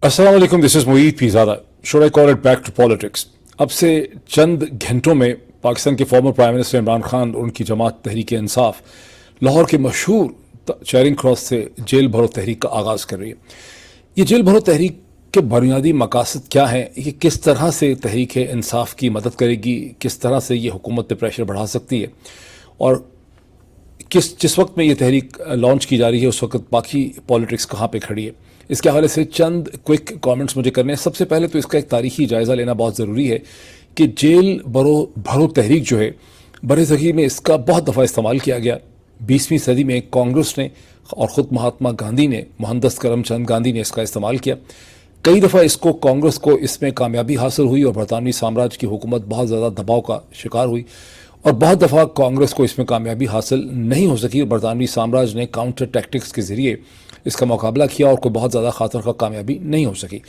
अस्सलाम वालेकुम, this is Moeed Pirzada. Should I call it back to politics. अब से चंद घंटों में पाकिस्तान के former prime minister Imran Khan और उनकी जमात तहरीक इंसाफ लाहौर के मशहूर चैरिंग क्रॉस से जेल भरो तहरीक का आगाज़ कर रही है। ये जेल भरो तहरीक के बुनियादी मकासद क्या हैं, ये किस तरह से तहरीक इंसाफ की मदद करेगी, किस तरह से ये हुकूमत पर प्रेशर बढ़ा सकती है, और जिस वक्त में ये तहरीक लॉन्च की जा रही है उस वक्त बाकी पॉलिटिक्स कहाँ पे खड़ी है, इसके हवाले से चंद क्विक कमेंट्स मुझे करने हैं। सबसे पहले तो इसका एक तारीखी जायज़ा लेना बहुत ज़रूरी है कि जेल भरो तहरीक जो है, बरसग़ीर में इसका बहुत दफ़ा इस्तेमाल किया गया। 20वीं सदी में कांग्रेस ने और ख़ुद महात्मा गांधी ने, मोहनदास करमचंद गांधी ने इसका इस्तेमाल किया। कई दफ़ा इसको कांग्रेस को इसमें कामयाबी हासिल हुई और बरतानवी साम्राज्य की हुकूमत बहुत ज़्यादा दबाव का शिकार हुई, और बहुत दफ़ा कांग्रेस को इसमें कामयाबी हासिल नहीं हो सकी और बरतानवी साम्राज्य ने काउंटर टैक्टिक्स के ज़रिए इसका मुकाबला किया और कोई बहुत ज़्यादा खातर का कामयाबी नहीं हो सकी।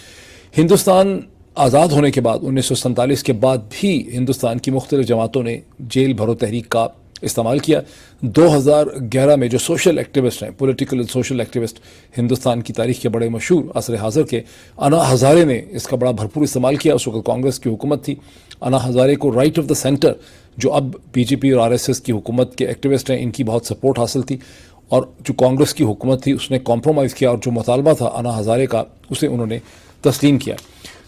हिंदुस्तान आज़ाद होने के बाद 1947 के बाद भी हिंदुस्तान की मुख्तलिफ जमातों ने जेल भरो तहरीक का इस्तेमाल किया। 2011 में जो सोशल एक्टिविस्ट हैं, political and social activist, Hindustan की तारीख के बड़े मशहूर असर हाज़िर के अन्ना हज़ारे ने इसका बड़ा भरपूर इस्तेमाल किया। उस वक्त कांग्रेस की हुकूमत थी। अन्ना हज़ारे को राइट ऑफ द सेंटर, जो अब बीजेपी और आरएसएस की हुकूमत के एक्टिविस्ट हैं, इनकी बहुत सपोर्ट हासिल थी, और जो कांग्रेस की हुकूमत थी उसने कॉम्प्रोमाइज़ किया और जो मुतालबा था अन्ना हज़ारे का उसे उन्होंने तस्लीम किया।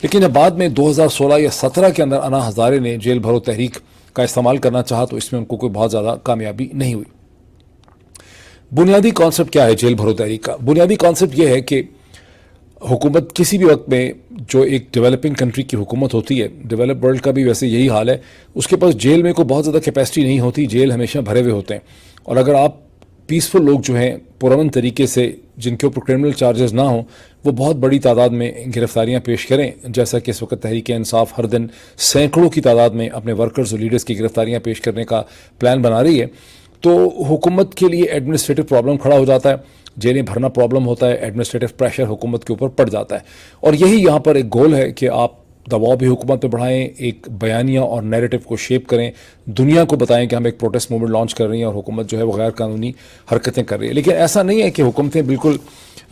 लेकिन जब बाद में 2016 या 17 के अंदर अन्ना हज़ारे ने जेल भरो तहरीक का इस्तेमाल करना चाहा तो इसमें उनको कोई बहुत ज़्यादा कामयाबी नहीं हुई। बुनियादी कॉन्सेप्ट क्या है जेल भरो तहरीक का? बुनियादी कॉन्सेप्ट यह है कि हुकूमत किसी भी वक्त में, जो एक डेवलपिंग कंट्री की हुकूमत होती है, डेवलप वर्ल्ड का भी वैसे यही हाल है, उसके पास जेल में कोई बहुत ज़्यादा कैपेसिटी नहीं होती, जेल हमेशा भरे हुए होते हैं। और अगर आप पीसफुल लोग जो हैं, पुरअमन तरीके से, जिनके ऊपर क्रिमिनल चार्जेस ना हों, वो बहुत बड़ी तादाद में गिरफ्तारियां पेश करें, जैसा कि इस वक्त तहरीक इंसाफ हर दिन सैकड़ों की तादाद में अपने वर्कर्स और लीडर्स की गिरफ्तारियां पेश करने का प्लान बना रही है, तो हुकूमत के लिए एडमिनिस्ट्रेटिव प्रॉब्लम खड़ा हो जाता है, जेलें भरना प्रॉब्लम होता है, एडमिनिस्ट्रेटिव प्रेशर हुकूमत के ऊपर पड़ जाता है। और यही यहाँ पर एक गोल है कि आप दबाव भी हुकूमत पे बढ़ाएं, एक बयानिया और नैरेटिव को शेप करें, दुनिया को बताएं कि हम एक प्रोटेस्ट मूवमेंट लॉन्च कर रही हैं और हुकूमत जो है वो गैर कानूनी हरकतें कर रही है। लेकिन ऐसा नहीं है कि हुकूमतें बिल्कुल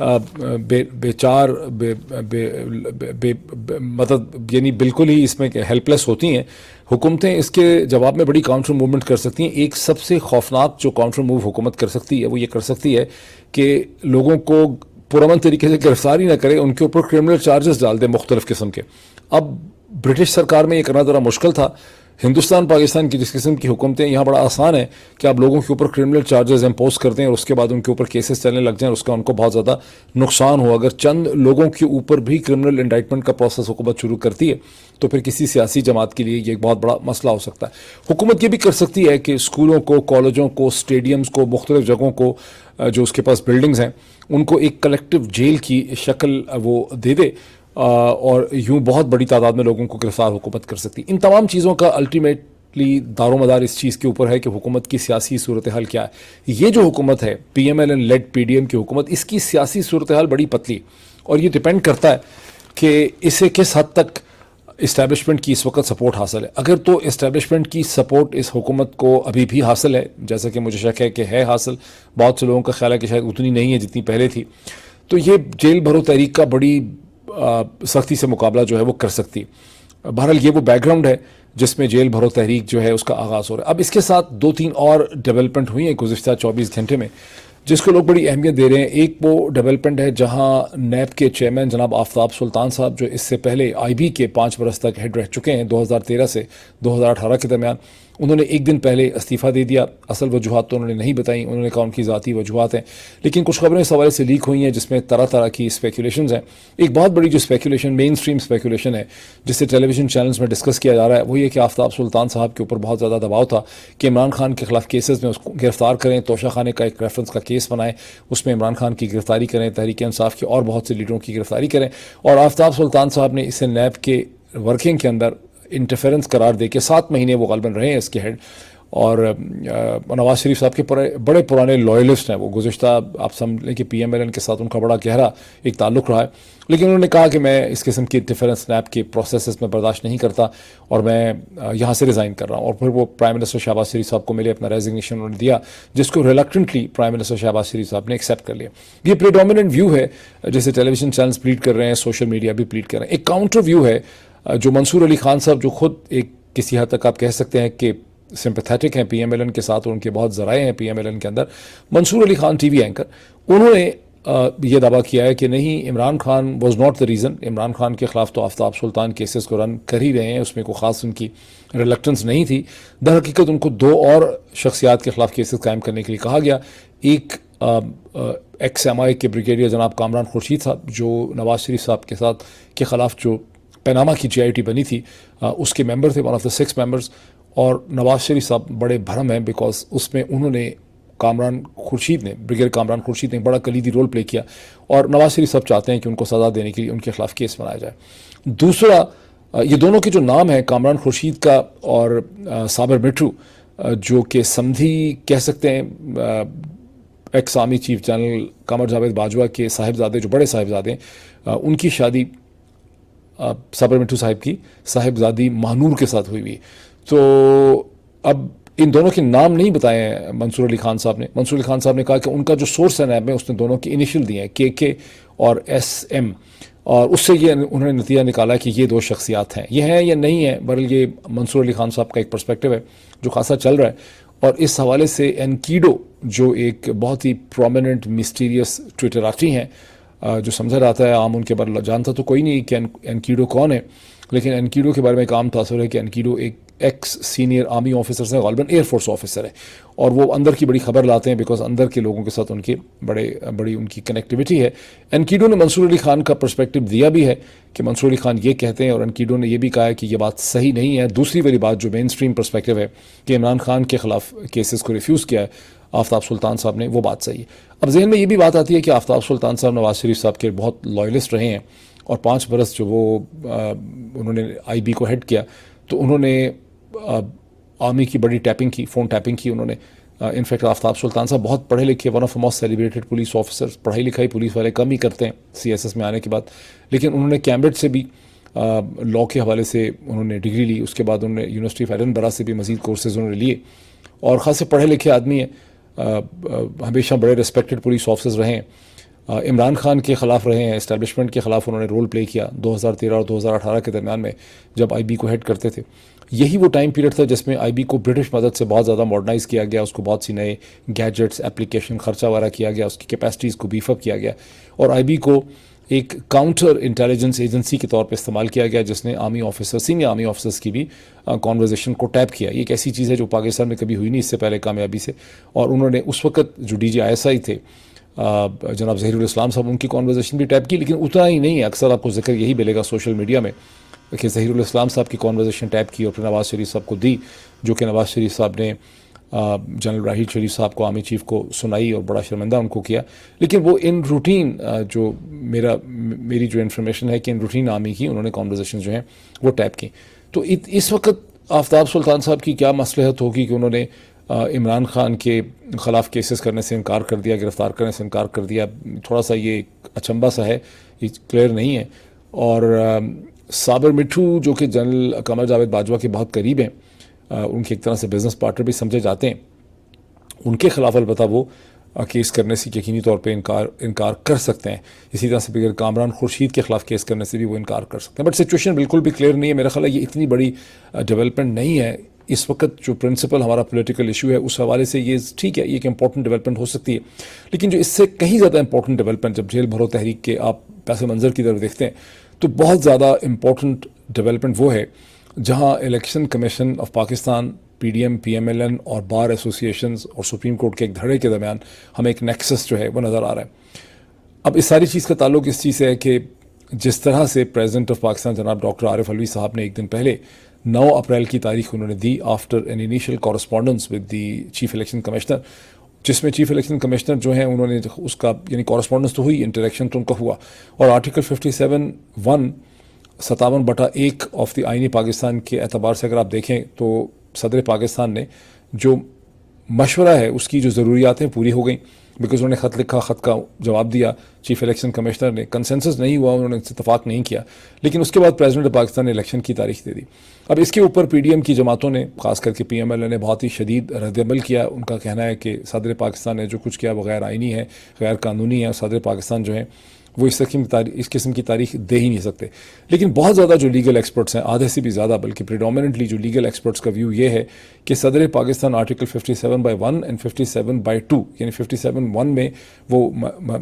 बेचार मतलब यानी बिल्कुल ही इसमें हेल्पलेस होती हैं। हुकूमतें इसके जवाब में बड़ी काउंटर मूवमेंट कर सकती हैं। एक सबसे खौफनाक जो काउंटर मूव हुकूमत कर सकती है वो ये कर सकती है कि लोगों को पुरअमन तरीके से गिरफ्तार ही ना करे, उनके ऊपर क्रिमिनल चार्जेस डाल दें मुख्तलिफ किस्म के। अब ब्रिटिश सरकार में ये करना ज़रा मुश्किल था। हिंदुस्तान पाकिस्तान की जिस किस्म की हुकूमतें, यहाँ बड़ा आसान है कि आप लोगों के ऊपर क्रिमिनल चार्जेस इम्पोज करते हैं और उसके बाद उनके ऊपर केसेस चलने लग जाएं, उसका उनको बहुत ज़्यादा नुकसान हो। अगर चंद लोगों के ऊपर भी क्रिमिनल इंडाइटमेंट का प्रोसेस हुकूमत शुरू करती है तो फिर किसी सियासी जमात के लिए ये एक बहुत बड़ा मसला हो सकता है। हुकूमत ये भी कर सकती है कि स्कूलों को, कॉलेजों को, स्टेडियम्स को, मुख्तलिफ जगहों को, जो उसके पास बिल्डिंग्स हैं, उनको एक कलेक्टिव जेल की शक्ल वो दे दे, और यूं बहुत बड़ी तादाद में लोगों को गिरफ्तार हुकूमत कर सकती। इन तमाम चीज़ों का अल्टीमेटली दारोमदार इस चीज़ के ऊपर है कि हुकूमत की सियासी सूरत हाल क्या है। ये जो हुकूमत है, PMLN लेड PDM की हुकूमत, इसकी सियासी सूरत हाल बड़ी पतली, और ये डिपेंड करता है कि इसे किस हद तक इस्टेब्लिशमेंट की इस वक्त सपोर्ट हासिल है। अगर तो इस्टेब्लिशमेंट की सपोर्ट इस हुकूमत को अभी भी हासिल है, जैसा कि मुझे शक है कि है हासिल, बहुत से लोगों का ख्याल है कि शायद उतनी नहीं है जितनी पहले थी, तो ये जेल भरो तहरीक का बड़ी सख्ती से मुकाबला जो है वो कर सकती है। बहरहाल ये वो बैकग्राउंड है जिसमें जेल भरो तहरीक जो है उसका आगाज़ हो रहा है। अब इसके साथ 2-3 और डेवलपमेंट हुई हैं गुज़िश्ता 24 घंटे में, जिसको लोग बड़ी अहमियत दे रहे हैं। एक वो डेवलपमेंट है जहां नैब के चेयरमैन जनाब आफ्ताब सुल्तान साहब, जो इससे पहले IB के 5 बरस तक हेड रह चुके हैं, 2013 से 2018 के दरमियान, उन्होंने एक दिन पहले इस्तीफ़ा दे दिया। असल वजूहात तो उन्होंने नहीं बताई, उन्होंने कहा उनकी ज़ाती वजूहात हैं, लेकिन कुछ खबरें इस हवाले से लीक हुई हैं जिसमें तरह तरह की स्पेकुलेशंस हैं। एक बहुत बड़ी जो स्पेकुलेशन, मेन स्ट्रीम स्पेकुलेशन है, जिससे टेलीविजन चैनल्स में डिस्कस किया जा रहा है, वो ये कि आफ्ताब सुल्तान साहब के ऊपर बहुत ज़्यादा दबाव था कि इमरान खान के खिलाफ केसेस में उसको गिरफ्तार करें, तोशा खाने का एक रेफरेंस का केस बनाएं, उसमें इमरान खान की गिरफ्तारी करें, तहरीक इंसाफ की और बहुत से लीडरों की गिरफ्तारी करें। और आफ्ताब सुल्तान साहब ने इसे नैब के वर्किंग के अंदर इंटरफेरेंस करार दे के 7 महीने वो गालबन रहे हैं इसके हेड, और नवाज शरीफ साहब के बड़े पुराने लॉयलिस्ट हैं वो। गुज़िश्ता आप समझ लें कि PMLN के साथ उनका बड़ा गहरा एक ताल्लुक़ रहा है, लेकिन उन्होंने कहा कि मैं इस किस्म की डिफरेंस स्नैप के प्रोसेस में बर्दाश्त नहीं करता और मैं यहाँ से रिज़ाइन कर रहा हूँ। और फिर वो प्राइम मिनिस्टर शहबाज शरीफ साहब को मिले, अपना रेजिग्नेशन उन्होंने दिया, जिसको रिलक्टेंटली प्राइम मिनिस्टर शहबाज शरीफ साहब ने एक्सेप्ट कर लिया। ये प्रीडोमिनेंट व्यू है, जैसे टेलीविजन चैनल्स प्लीड कर रहे हैं, सोशल मीडिया भी प्लीड कर रहे हैं। एक काउंटर व्यू है जो मंसूर अली खान साहब, जो खुद एक किसी हद तक आप कह सकते हैं कि सिंपैथेटिक हैं PMLN के साथ और उनके बहुत ज़राए हैं PMLN के अंदर। मंसूर अली खान TV एंकर, उन्होंने ये दावा किया है कि नहीं, Imran Khan was not the reason. Imran Khan के ख़िलाफ़ तो आफ्ताब सुल्तान केसेस को रन कर ही रहे हैं, उसमें कोई ख़ास उनकी रिलक्टेंस नहीं थी। दर हकीकत उनको 2 और शख्सियात के ख़िलाफ़ केसेस कायम करने के लिए कहा गया। एक XMI के ब्रिगेडियर जनाब कामरान खुर्शीद साहब, जो नवाज शरीफ साहब के साथ के ख़िलाफ़ जो पनामा की GIT बनी थी, उसके मेंबर थे, वन ऑफ द 6 मेंबर्स। और नवाज शरीफ साहब बड़े भरम हैं बिकॉज उसमें उन्होंने ब्रिगेडियर कामरान खुर्शीद ने बड़ा कलीदी रोल प्ले किया और नवाज शरीफ साहब चाहते हैं कि उनको सज़ा देने के लिए उनके खिलाफ केस बनाया जाए। दूसरा, ये दोनों के जो नाम हैं, कामरान खुर्शीद का और साबिर मिट्टू, जो कि समधी कह सकते हैं, ex army chief general Qamar Javed Bajwa के साहिबजादे, जो बड़े साहिबजादे हैं, उनकी शादी साबिर मिट्टू साहिब की साहिबजादी महानूर के साथ हुई हुई। तो अब इन दोनों के नाम नहीं बताए हैं मंसूर अली खान साहब ने। मंसूर अली खान साहब ने कहा कि उनका जो सोर्स है नैब में, उसने दोनों के इनिशियल दिए हैं, KK और SM, और उससे ये उन्होंने नतीजा निकाला कि ये 2 शख्सियात हैं। ये हैं या नहीं है, बहरहाल ये मंसूर अली खान साहब का एक पर्सपेक्टिव है जो खासा चल रहा है। और इस हवाले से एनकीडो, जो एक बहुत ही प्रोमिनेंट मिस्टीरियस ट्विटराची हैं, जो समझा जाता है, आम उनके बारे में जानता तो कोई नहीं कि एनकीडो कौन है, लेकिन एनकीडो के बारे में एक आम तासुर है कि एनकीडो एक एक्स सीनियर आर्मी ऑफिसर हैं, गालिबन एयरफोर्स ऑफिसर है, और वो अंदर की बड़ी खबर लाते हैं बिकॉज अंदर के लोगों के साथ उनकी बड़ी उनकी कनेक्टिविटी है। एनकीडो ने मंसूर अली खान का पर्सपेक्टिव दिया भी है कि मंसूर अली खान ये कहते हैं, और एनकीडो ने यह भी कहा है कि यह बात सही नहीं है। दूसरी वाली बात जो मेन स्ट्रीम पर्सपेक्टिव है कि इमरान खान के खिलाफ केसेस को रिफ्यूज़ किया है आफ्ताब सुल्तान साहब ने, वो बात सही है। अब जहन में ये भी बात आती है कि आफ्ताब सुल्तान साहब नवाज शरीफ साहब के बहुत लॉयलिस्ट रहे हैं, और 5 बरस जो वो उन्होंने IB को हेड किया, तो उन्होंने आर्मी की बड़ी टैपिंग की, फ़ोन टैपिंग की उन्होंने। इनफैक्ट आफ्ताब सुल्तान साहब बहुत पढ़े लिखे, one of the most celebrated police officers. पढ़ाई लिखाई पुलिस वाले कम ही करते हैं CSS में आने के बाद, लेकिन उन्होंने कैम्ब्रिज से भी लॉ के हवाले से उन्होंने डिग्री ली। उसके बाद उन्होंने यूनिवर्सिटी ऑफ एडिनबरा से भी मज़ीद कोर्सेज उन्होंने लिए, और ख़ासे पढ़े लिखे आदमी हैं, हमेशा बड़े रिस्पेक्टेड पुलिस ऑफिसर्स रहे हैं। इमरान खान के ख़िलाफ़ रहे हैं, इस्टेब्लिशमेंट के ख़िलाफ़ उन्होंने रोल प्ले किया 2013 और 2018 के दरमियान में, जब IB को हेड करते थे। यही वो टाइम पीरियड था जिसमें IB को ब्रिटिश मदद से बहुत ज़्यादा मॉडर्नाइज़ किया गया, उसको बहुत सी नए गैजेट्स, एप्लीकेशन खर्चा वगैरह किया गया, उसकी कैपेसिटीज़ को बीफअप किया गया, और IB को एक काउंटर इंटेलिजेंस एजेंसी के तौर पे इस्तेमाल किया गया, जिसने army officer, senior army officers की भी कॉन्वर्जेशन को टैप किया। ये एक ऐसी चीज़ है जो पाकिस्तान में कभी हुई नहीं इससे पहले कामयाबी से। और उन्होंने उस वक्त जो DG ISI थे जनाब ज़हीरुल इस्लाम साहब, उनकी कॉन्वर्जेशन भी टैप की। लेकिन उतना ही नहीं है, अक्सर आपको जिक्र यही मिलेगा सोशल मीडिया में कि ज़हीरुल इस्लाम साहब की कॉन्वर्जेशन टैप की और फिर नवाज़ शरीफ साहब को दी, जो कि नवाज़ शरीफ साहब ने जनरल राहील शरीफ साहब को, आर्मी चीफ को सुनाई और बड़ा शर्मिंदा उनको किया। लेकिन वो इन रूटीन, जो मेरी जो इन्फॉर्मेशन है कि इन रूटीन आर्मी की उन्होंने कॉन्वर्जेशन जो हैं वो टैप की। तो इस वक्त आफ्ताब सुल्तान साहब की क्या मसलहत होगी कि उन्होंने इमरान खान के ख़िलाफ़ केसेस करने से इनकार कर दिया, गिरफ़्तार करने से इनकार कर दिया। थोड़ा सा ये अचंबा सा है, ये क्लियर नहीं है। और साबिर मिट्टू, जो कि जनरल कमर जावेद बाजवा के बहुत करीब हैं, उनके एक तरह से बिज़नेस पार्टनर भी समझे जाते हैं, उनके ख़िलाफ़ अलबत्ता वो केस करने से यकीनी तौर पे इनकार कर सकते हैं। इसी तरह से बगैर कामरान खुर्शीद के ख़िलाफ़ केस करने से भी वो इनकार कर सकते हैं। बट सिचुएशन बिल्कुल भी क्लियर नहीं है। मेरा ख्याल है ये इतनी बड़ी डेवलपमेंट नहीं है इस वक्त। जो प्रिंसिपल हमारा पॉलिटिकल इशू है उस हवाले से ये ठीक है, ये एक इंपॉर्टेंट डेवलपमेंट हो सकती है, लेकिन जो इससे कहीं ज़्यादा इंपॉर्टेंट डेवलपमेंट, जब जेल भरो तहरीक के आप पैसे मंजर की तरफ देखते हैं, तो बहुत ज़्यादा इंपॉर्टेंट डेवलपमेंट वो है जहाँ election commission of Pakistan, PDM, PMLN और बार एसोसिएशंस और सुप्रीम कोर्ट के एक धड़े के दरमियान हमें एक नेक्सस जो है वो नज़र आ रहा है। अब इस सारी चीज़ का ताल्लुक इस चीज़ से है कि जिस तरह से प्रेसिडेंट ऑफ पाकिस्तान जनाब डॉक्टर आरिफ अलवी साहब ने एक दिन पहले 9 अप्रैल की तारीख उन्होंने दी, after an initial correspondence with the chief election commissioner, जिसमें चीफ इलेक्शन कमिश्नर जो हैं उन्होंने उसका यानी कॉरस्पॉन्डेंस तो हुई, इंटरेक्शन तो उनका हुआ, और आर्टिकल 57(1) 57/1 ऑफ द आईनी पाकिस्तान के एतबार से अगर आप देखें तो सदर पाकिस्तान ने जो मशवरा है उसकी जो ज़रूरियात हैं पूरी हो गई, बिकॉज उन्होंने ख़त लिखा, ख़त का जवाब दिया चीफ इलेक्शन कमिश्नर ने, कंसेंसस नहीं हुआ, उन्होंने इत्तफाक नहीं किया, लेकिन उसके बाद प्रेसिडेंट ऑफ पाकिस्तान ने इलेक्शन की तारीख दे दी। अब इसके ऊपर PDM की जमातों ने, खास करके PMLN ने बहुत ही शदीद रद्द-ए-अमल किया। उनका कहना है कि सदर पाकिस्तान ने जो कुछ किया वो गैर आइनी है, गैर कानूनी है, और सदर पाकिस्तान जो है वो इस किस्म की तारीख दे ही नहीं सकते। लेकिन बहुत ज़्यादा जो लीगल एक्सपर्ट्स हैं, आधे से भी ज़्यादा, बल्कि प्रीडोमिनेंटली जो लीगल एक्सपर्ट्स का व्यू ये है कि सदर पाकिस्तान आर्टिकल 57/1 एंड 57/2 यानी 57(1) में वो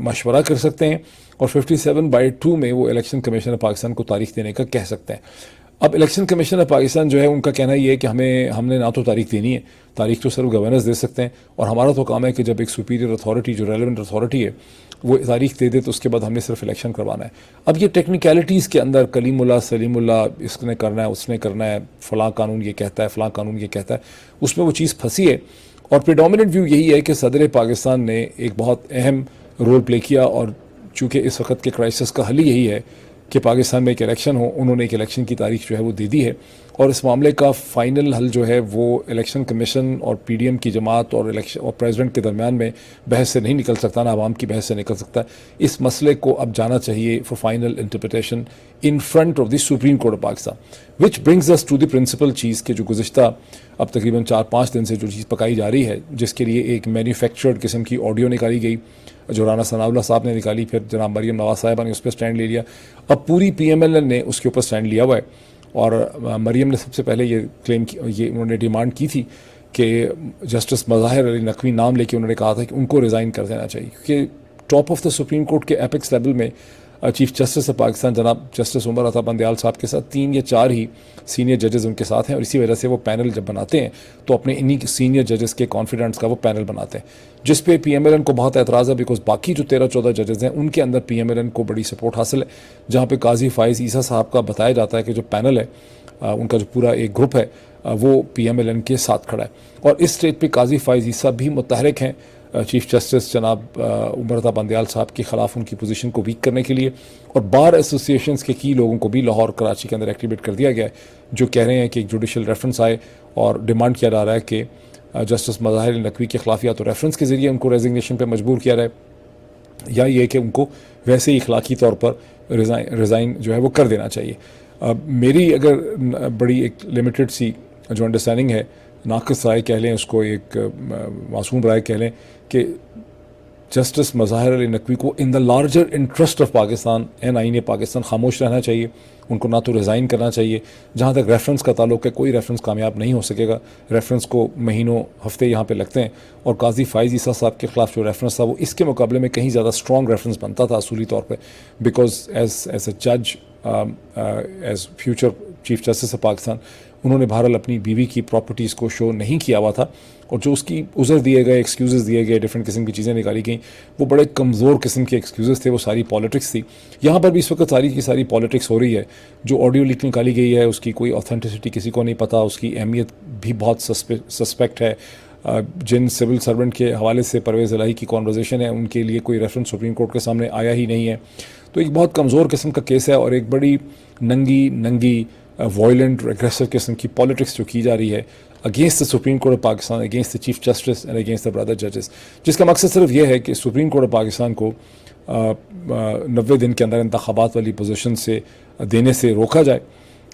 मशवरा कर सकते हैं और 57/2 में वो इलेक्शन कमीशन ऑफ पाकिस्तान को तारीख देने का कह सकते हैं। अब इलेक्शन कमीशन ऑफ पाकिस्तान जो है उनका कहना ये है कि हमने ना तो तारीख देनी है, तारीख तो सिर्फ गवर्नर्स दे सकते हैं, और हमारा तो काम है कि जब एक सुपीरियर अथॉरिटी जो रेलेवेंट अथॉरिटी है वो तारीख दे दे तो उसके बाद हमने सिर्फ इलेक्शन करवाना है। अब ये टेक्निकलिटीज़ के अंदर कलीमुल्ला सलीमुल्ला इसने करना है, उसने करना है, फ़लाँ कानून ये कहता है, फ़लाँ कानून ये कहता है, उसमें वो चीज़ फंसी है। और प्रीडोमिनेंट व्यू यही है कि सदर पाकिस्तान ने एक बहुत अहम रोल प्ले किया, और चूँकि इस वक्त के क्राइसिस का हल यही है कि पाकिस्तान में एक इलेक्शन हो, उन्होंने एक इलेक्शन की तारीख जो है वो दे दी है, और इस मामले का फ़ाइनल हल जो है वो इलेक्शन कमीशन और PDM की जमात और इलेक्शन और प्रेसिडेंट के दरमियान में बहस से नहीं निकल सकता, ना आवाम की बहस से निकल सकता। इस मसले को अब जाना चाहिए for final interpretation in front of the supreme court of Pakistan, which brings us to the principal चीज़ के जो गुज़िश्ता अब तकरीबन 4-5 दिन से जो चीज़ पकाई जा रही है, जिसके लिए एक मैन्युफैक्चर्ड किस्म की ऑडियो निकाली गई जो राना सनाउल्लाह साहब ने निकाली, फिर जनाब मरीम नवाज साहिबा ने उस पर स्टैंड ले लिया, अब पूरी PMLN ने उसके ऊपर स्टैंड लिया हुआ है। और मरीम ने सबसे पहले ये क्लेम की, ये उन्होंने डिमांड की थी कि जस्टिस मज़ाहिर अली नकवी नाम लेके उन्होंने कहा था कि उनको रिज़ाइन कर देना चाहिए, क्योंकि top of the supreme court के एपेक्स लेवल में चीफ जस्टिस ऑफ पाकिस्तान जनाब जस्टिस उमर अता बंदयाल साहब के साथ 3 या 4 ही सीनियर जजेस उनके साथ हैं, और इसी वजह से वो पैनल जब बनाते हैं तो अपने इन्हीं सीनियर जजेस के कॉन्फिडेंट्स का वो पैनल बनाते हैं, जिस पे PMLN को बहुत एतराज़ है, बिकॉज बाकी जो 13-14 जजेस हैं उनके अंदर PMLN को बड़ी सपोर्ट हासिल है, जहाँ पे काजी फाइज़ ईसा साहब का बताया जाता है कि जो पैनल है उनका जो पूरा एक ग्रुप है वो PMLN के साथ खड़ा है। और इस स्टेज पे काजी फाइज़ ईसा भी मुतहरिक हैं चीफ जस्टिस जनाब उमर अता बंदयाल साहब के ख़िलाफ़ उनकी पोजीशन को वीक करने के लिए, और बार एसोसिएशंस के की लोगों को भी लाहौर कराची के अंदर एक्टिवेट कर दिया गया है, जो कह रहे हैं कि एक जुडिशल रेफरेंस आए, और डिमांड किया जा रहा है कि जस्टिस मज़ाहिर अली नकवी के ख़िलाफ़ या तो रेफरेंस के ज़रिए उनको रेजिग्नेशन पर मजबूर किया जाए, या ये कि उनको वैसे ही इखलाकी तौर पर रिज़ाइन जो है वो कर देना चाहिए। मेरी अगर बड़ी एक लिमिटेड सी जो अंडरस्टैंडिंग है, नाक़िस राय कह लें उसको, एक मासूम राय कह लें, कि जस्टिस मज़ाहिर अली नकवी को in the larger interest of Pakistan and आईन पाकिस्तान खामोश रहना चाहिए, उनको ना तो रिज़ाइन करना चाहिए। जहाँ तक रेफरेंस का ताल्लुक है, कोई रेफरेंस कामयाब नहीं हो सकेगा, रेफरेंस को महीनों हफ्ते यहाँ पे लगते हैं, और काजी फाइज़ ईसा साहब के ख़िलाफ़ जो रेफरेंस था वो इसके मुकाबले में कहीं ज़्यादा स्ट्रॉन्ग रेफरेंस बनता था असूली तौर पर, बिकॉज एज अ जज, as future chief justice of Pakistan, उन्होंने बहरहाल अपनी बीवी की प्रॉपर्टीज़ को शो नहीं किया हुआ था, और जो उसकी उज़र दिए गए, एक्सक्यूज़ दिए गए, डिफरेंट किस्म की चीज़ें निकाली गई, वो बड़े कमज़ोर किस्म के एक्सक्यूज़ थे, वो सारी पॉलिटिक्स थी। यहाँ पर भी इस वक्त सारी की सारी पॉलिटिक्स हो रही है। जो ऑडियो लीक निकाली गई है उसकी कोई ऑथेंटिसिटी किसी को नहीं पता, उसकी अहमियत भी बहुत सस्पेक्ट है। जिन सिविल सर्वेंट के हवाले से परवेज़ इलाही की कॉन्वर्जेसन है, उनके लिए कोई रेफरेंस सुप्रीम कोर्ट के सामने आया ही नहीं है। तो एक बहुत कमज़ोर किस्म का केस है, और एक बड़ी नंगी वायलेंट एग्रेसिव किस्म की पॉलिटिक्स जो की जा रही है against the supreme court of Pakistan, against the chief justice and against the brother जजेस, जिसका मकसद सिर्फ ये है कि सुप्रीम कोर्ट ऑफ पाकिस्तान को 90 दिन के अंदर इंतखाबात वाली पोजीशन से देने से रोका जाए,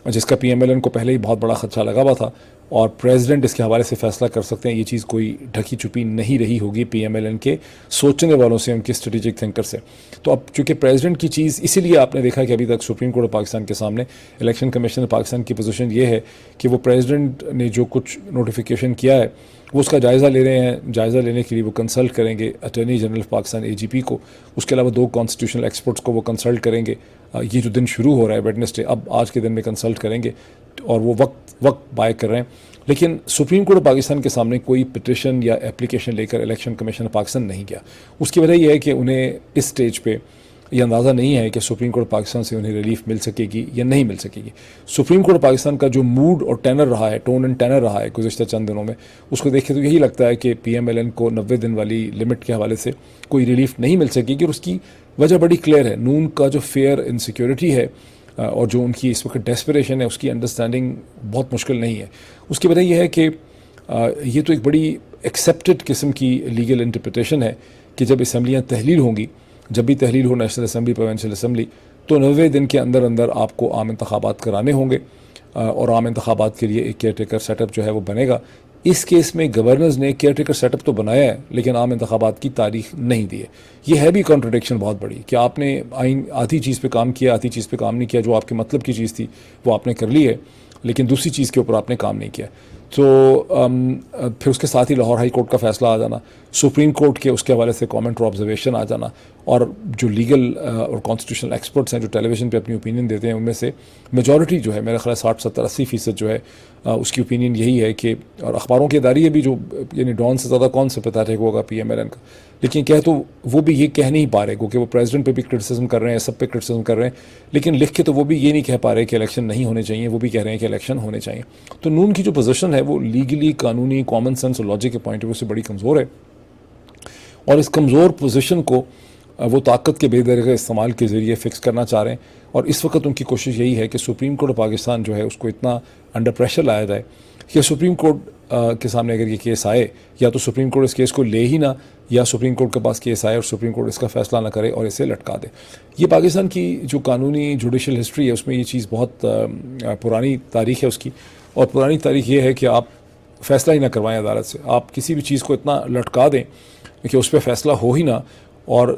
जिसका PMLN को पहले ही बहुत बड़ा खदशा लगा हुआ था, और प्रेसिडेंट इसके हवाले से फैसला कर सकते हैं। ये चीज़ कोई ढकी छुपी नहीं रही होगी PMLN के सोचने वालों से, उनके स्ट्रेटेजिक थिंकर से। तो अब चूँकि प्रेसिडेंट की चीज़, इसीलिए आपने देखा कि अभी तक सुप्रीम कोर्ट ऑफ पाकिस्तान के सामने इलेक्शन कमीशन पाकिस्तान की पोजीशन ये है कि वो प्रेसिडेंट ने जो कुछ नोटिफिकेशन किया है वो उसका जायज़ा ले रहे हैं। जायज़ा लेने के लिए वो कंसल्ट करेंगे attorney general of Pakistan AGP को, उसके अलावा 2 कॉन्स्टिट्यूशनल एक्सपर्ट्स को वो कंसल्ट करेंगे। ये जो दिन शुरू हो रहा है वेडनेसडे, अब आज के दिन में कंसल्ट करेंगे, और वो वक्त बाय कर रहे हैं। लेकिन सुप्रीम कोर्ट ऑफ पाकिस्तान के सामने कोई पिटिशन या एप्लीकेशन लेकर इलेक्शन कमीशन पाकिस्तान नहीं गया। उसकी वजह यह है कि उन्हें इस स्टेज पे ये अंदाज़ा नहीं है कि सुप्रीम कोर्ट पाकिस्तान से उन्हें रिलीफ मिल सकेगी या नहीं मिल सकेगी। सुप्रीम कोर्ट पाकिस्तान का जो मूड और टेनर रहा है, टोन एंड टेनर रहा है गुज़िश्ता चंद दिनों में, उसको देखें तो यही लगता है कि PMLN को 90 दिन वाली लिमिट के हवाले से कोई रिलीफ नहीं मिल सकेगी। और उसकी वजह बड़ी क्लियर है, नून का जो फेयर इनसिक्योरिटी है और जो उनकी इस वक्त डेस्परेशन है, उसकी अंडरस्टैंडिंग बहुत मुश्किल नहीं है। उसकी वजह यह है कि ये तो एक बड़ी एक्सेप्टेड किस्म की लीगल इंटरप्रिटेशन है कि जब असम्बलियाँ तहलील होंगी, जब भी तहलील हो नेशनल असम्बली, प्रोविंशियल असम्बली, तो 90 दिन के अंदर अंदर आपको आम इंतखाबात कराने होंगे और आम इंतखाबात के लिए एक केयर टेकर सेटअप जो है वो बनेगा। इस केस में गवर्नर्स ने केयर टेकर सेटअप तो बनाया है लेकिन आम इंतखाबात की तारीख नहीं दी है। ये है भी कॉन्ट्रडिक्शन बहुत बड़ी कि आपने आइन आधी चीज़ पे काम किया, आधी चीज़ पे काम नहीं किया। जो आपके मतलब की चीज़ थी वो आपने कर ली है लेकिन दूसरी चीज़ के ऊपर आपने काम नहीं किया। तो फिर उसके साथ ही लाहौर हाई कोर्ट का फ़ैसला आ जाना, सुप्रीम कोर्ट के उसके हवाले से कमेंट और ऑब्जर्वेशन आ जाना, और जो लीगल और कॉन्स्टिट्यूशनल एक्सपर्ट्स हैं जो टेलीविज़न पे अपनी ओपिनियन देते हैं उनमें से मेजॉरिटी जो है, मेरा ख्याल 60-70-80% जो है उसकी ओपिनियन यही है कि, और अखबारों की इदारी भी जो यानी डॉन से ज़्यादा कौन सिंपैथेटिक होगा PMLN का, लेकिन कह तो वो भी ये कह नहीं पा रहे क्योंकि वो प्रेसिडेंट पे भी क्रिटिसिज्म कर रहे हैं, सब पे क्रिटिसिज्म कर रहे हैं, लेकिन लिख के तो वो भी ये नहीं कह पा रहे कि इलेक्शन नहीं होने चाहिए, वो भी कह रहे हैं कि इलेक्शन होने चाहिए। तो नून की जो पोजीशन है वो लीगली, कानूनी, कॉमन सेंस और लॉजिक के पॉइंट ऑफ व्यू से बड़ी कमज़ोर है, और इस कमज़ोर पोजीशन को वो ताकत के बेदरगा इस्तेमाल के ज़रिए फ़िक्स करना चाह रहे हैं। और इस वक्त उनकी कोशिश यही है कि सुप्रीम कोर्ट ऑफ पाकिस्तान जो है उसको इतना अंडर प्रेशर लाया जाए कि सुप्रीम कोर्ट के सामने अगर ये केस आए, या तो सुप्रीम कोर्ट इस केस को ले ही ना, या सुप्रीम कोर्ट के पास केस आए और सुप्रीम कोर्ट इसका फ़ैसला ना करे और इसे लटका दे। ये पाकिस्तान की जो कानूनी जुडिशल हिस्ट्री है उसमें ये चीज़ बहुत पुरानी तारीख़ है उसकी, और पुरानी तारीख़ ये है कि आप फ़ैसला ही ना करवाएं अदालत से, आप किसी भी चीज़ को इतना लटका दें कि उस पर फ़ैसला हो ही ना, और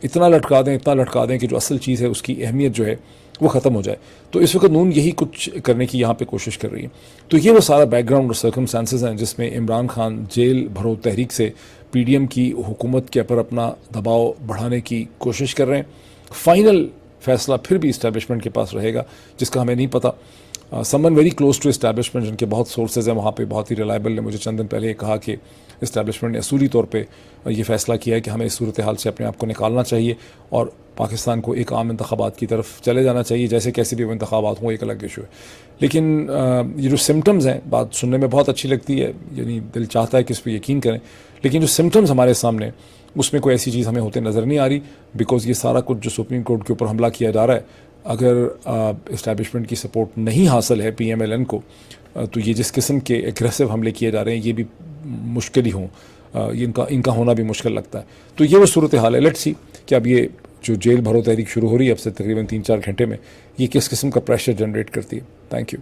इतना लटका दें कि जो असल चीज़ है उसकी अहमियत जो है वो ख़त्म हो जाए। तो इस वक्त नून यही कुछ करने की यहाँ पे कोशिश कर रही है। तो ये वो सारा बैकग्राउंड और सर्कमस्टांसेस हैं जिसमें इमरान खान जेल भरो तहरीक से PDM की हुकूमत के ऊपर अपना दबाव बढ़ाने की कोशिश कर रहे हैं। फ़ाइनल फ़ैसला फिर भी इस्टेब्लिशमेंट के पास रहेगा जिसका हमें नहीं पता। Someone very close to establishment, जिनके बहुत सोर्सेज हैं वहाँ पे, बहुत ही रिलायबल ने मुझे चंद दिन पहले कहा कि इस्टेब्लिशमेंट ने असूली तौर पे ये फ़ैसला किया है कि हमें इस सूरत हाल से अपने आप को निकालना चाहिए और पाकिस्तान को एक आम इंतखाबात की तरफ चले जाना चाहिए, जैसे कैसे भी वो इंतखाबात हों, एक अलग इशू है। लेकिन ये जो सिम्टम्स हैं, बात सुनने में बहुत अच्छी लगती है, यानी दिल चाहता है कि इस पर यकीन करें, लेकिन जो सिम्टम्स हमारे सामने उसमें कोई ऐसी चीज़ हमें होते नज़र नहीं आ रही, बिकॉज ये सारा कुछ जो सुप्रीम कोर्ट के ऊपर हमला किया जा रहा है, अगर इस्टेब्लिशमेंट की सपोर्ट नहीं हासिल है PMLN को, तो ये जिस किस्म के एग्रेसिव हमले किए जा रहे हैं ये भी मुश्किल ही हों, इनका होना भी मुश्किल लगता है। तो ये वो सूरत हाल है। लेट्स सी कि अब ये जो जेल भरो तहरीक शुरू हो रही है अब से तकरीबन 3-4 घंटे में, ये किस किस्म का प्रेशर जनरेट करती है। Thank you.